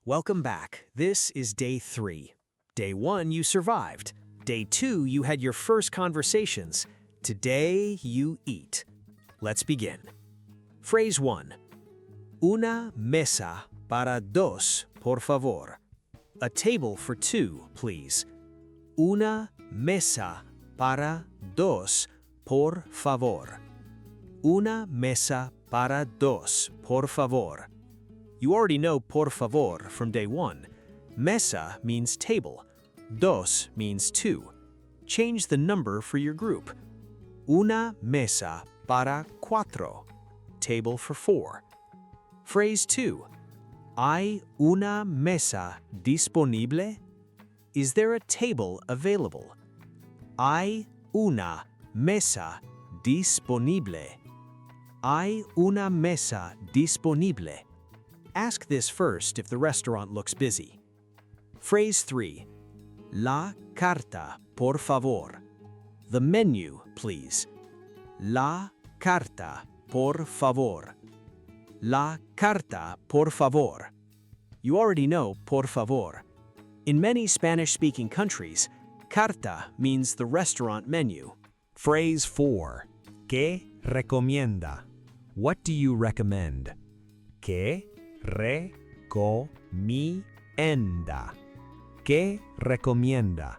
Welcome back. This is day 3. Day 1, you survived. Day 2, you had your first conversations. Today, you eat. Let's begin. Phrase 1. Una mesa para dos, por favor. A table for 2, please. Una mesa para dos, por favor. Una mesa para dos, por favor. You already know por favor from day 1. Mesa means table. Dos means 2. Change the number for your group. Una mesa para cuatro. Table for 4. Phrase 2. ¿Hay una mesa disponible? Is there a table available? ¿Hay una mesa disponible? ¿Hay una mesa disponible? Ask this first if the restaurant looks busy. Phrase 3. La carta, por favor. The menu, please. La carta, por favor. La carta, por favor. You already know por favor. In many Spanish-speaking countries, carta means the restaurant menu. Phrase 4. ¿Qué recomienda? What do you recommend? ¿Qué recomienda? ¿Qué recomienda?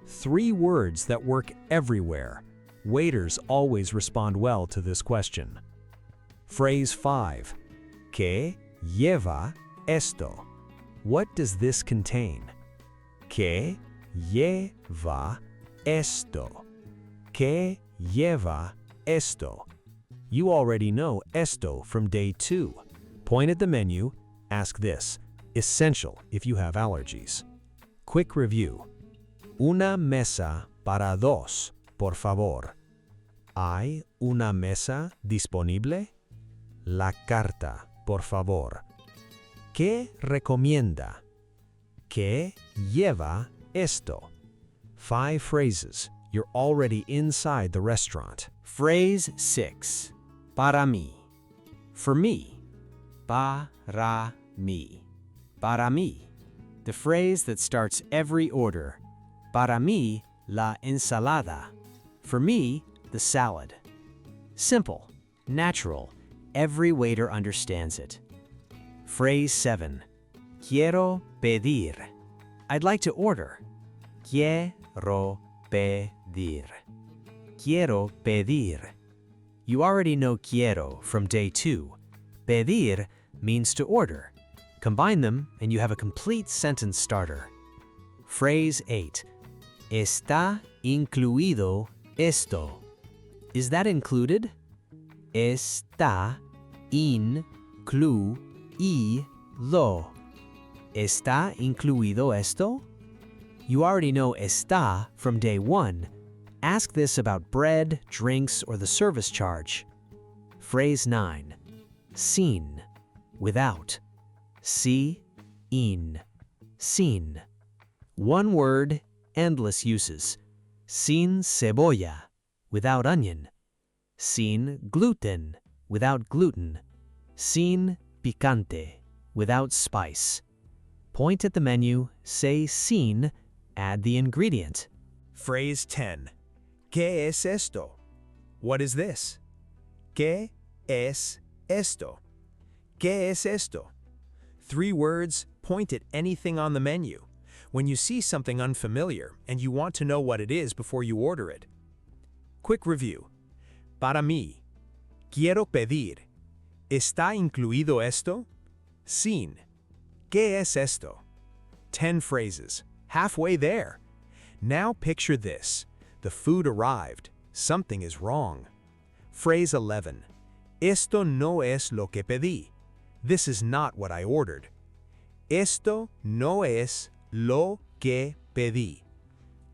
3 words that work everywhere. Waiters always respond well to this question. Phrase 5. ¿Qué lleva esto? What does this contain? ¿Qué lleva esto? ¿Qué lleva esto? You already know esto from day 2. Point at the menu, ask this. Essential if you have allergies. Quick review. Una mesa para dos, por favor. ¿Hay una mesa disponible? La carta, por favor. ¿Qué recomienda? ¿Qué lleva esto? 5 phrases. You're already inside the restaurant. Phrase 6. Para mí. For me. Para mí. Para mí. The phrase that starts every order. Para mí, la ensalada. For me, the salad. Simple, natural, every waiter understands it. Phrase 7. Quiero pedir. I'd like to order. Quiero pedir. Quiero pedir. You already know quiero from day 2. Pedir means to order. Combine them and you have a complete sentence starter. Phrase 8. Está incluido esto. Is that included? Está incluido. ¿Está incluido esto? You already know está from day 1. Ask this about bread, drinks, or the service charge. Phrase 9. Sin. Without. Sin. One word, endless uses. Sin cebolla. Without onion. Sin gluten. Without gluten. Sin picante. Without spice. Point at the menu, say sin, add the ingredient. Phrase 10. ¿Qué es esto? What is this? ¿Qué es esto? ¿Qué es esto? 3 words, point at anything on the menu. When you see something unfamiliar and you want to know what it is before you order it. Quick review. Para mí. Quiero pedir. ¿Está incluido esto? Sin. ¿Qué es esto? 10 phrases. Halfway there. Now picture this. The food arrived. Something is wrong. Phrase 11. Esto no es lo que pedí. This is not what I ordered. Esto no es lo que pedí.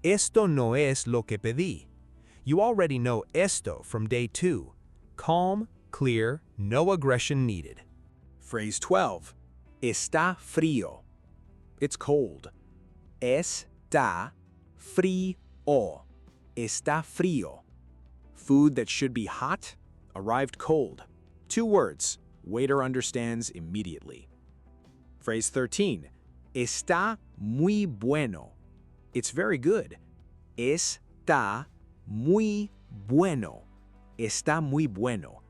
Esto no es lo que pedí. You already know esto from day 2. Calm, clear, no aggression needed. Phrase 12. Está frío. It's cold. Está frío. Está frío. Food that should be hot arrived cold. 2 words. Waiter understands immediately. Phrase 13. Está muy bueno. It's very good. Está muy bueno. Está muy bueno.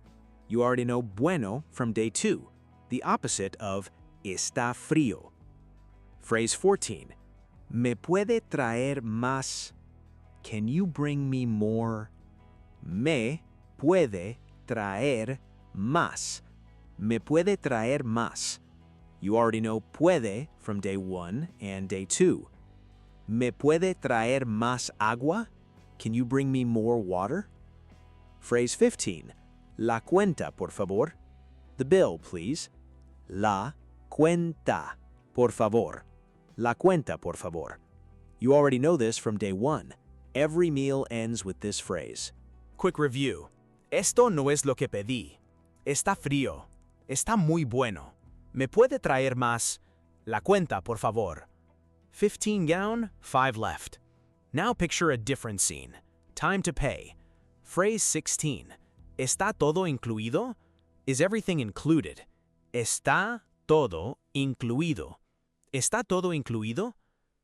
You already know bueno from day 2, the opposite of está frío. Phrase 14. ¿Me puede traer más? Can you bring me more? Me puede traer más. Me puede traer más. You already know puede from day 1 and day 2. ¿Me puede traer más agua? Can you bring me more water? Phrase 15. La cuenta, por favor. The bill, please. La cuenta, por favor. La cuenta, por favor. You already know this from day 1. Every meal ends with this phrase. Quick review. Esto no es lo que pedí. Está frío. Está muy bueno. ¿Me puede traer más? La cuenta, por favor. 15 down, 5 left. Now picture a different scene. Time to pay. Phrase 16. ¿Está todo incluido? Is everything included? Está todo incluido. ¿Está todo incluido?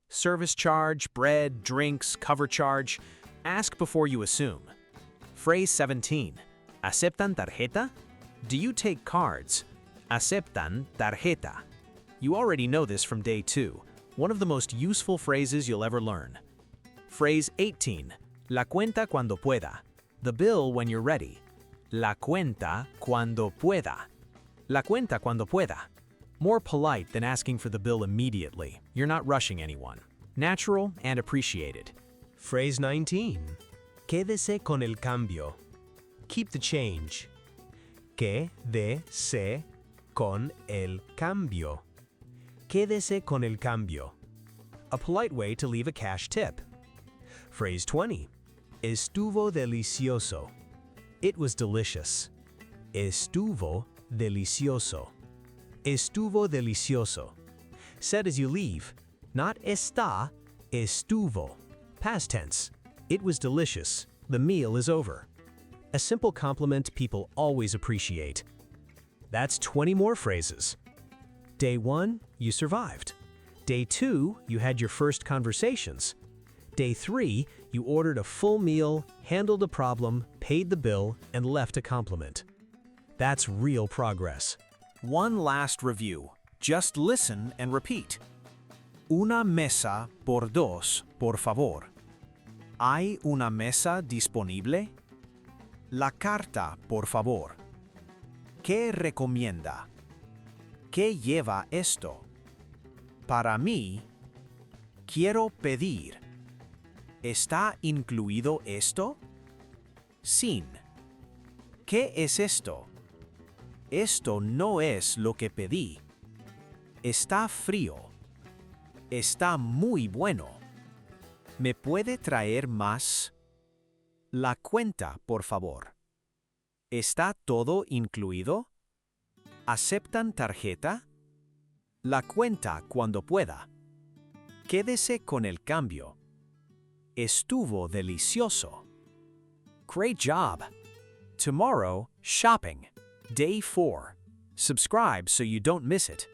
Service charge, bread, drinks, cover charge. Ask before you assume. Phrase 17. ¿Aceptan tarjeta? Do you take cards? Aceptan tarjeta. You already know this from day 2, one of the most useful phrases you'll ever learn. Phrase 18. La cuenta cuando pueda. The bill when you're ready. La cuenta cuando pueda. La cuenta cuando pueda. More polite than asking for the bill immediately. You're not rushing anyone. Natural and appreciated. Phrase 19. Quédese con el cambio. Keep the change. Quédese con el cambio. Quédese con el cambio. A polite way to leave a cash tip. Phrase 20. Estuvo delicioso. It was delicious. Estuvo delicioso. Estuvo delicioso. Said as you leave, not está, estuvo. Past tense. It was delicious. The meal is over. A simple compliment people always appreciate. That's 20 more phrases. Day 1, you survived. Day 2, you had your first conversations. Day 3, you ordered a full meal, handled a problem, paid the bill, and left a compliment. That's real progress. One last review. Just listen and repeat. Una mesa por dos, por favor. ¿Hay una mesa disponible? La carta, por favor. ¿Qué recomienda? ¿Qué lleva esto? Para mí, quiero pedir. ¿Está incluido esto? Sin. ¿Qué es esto? Esto no es lo que pedí. Está frío. Está muy bueno. ¿Me puede traer más? La cuenta, por favor. ¿Está todo incluido? ¿Aceptan tarjeta? La cuenta cuando pueda. Quédese con el cambio. Estuvo delicioso. Great job. Tomorrow, shopping. Day 4. Subscribe so you don't miss it.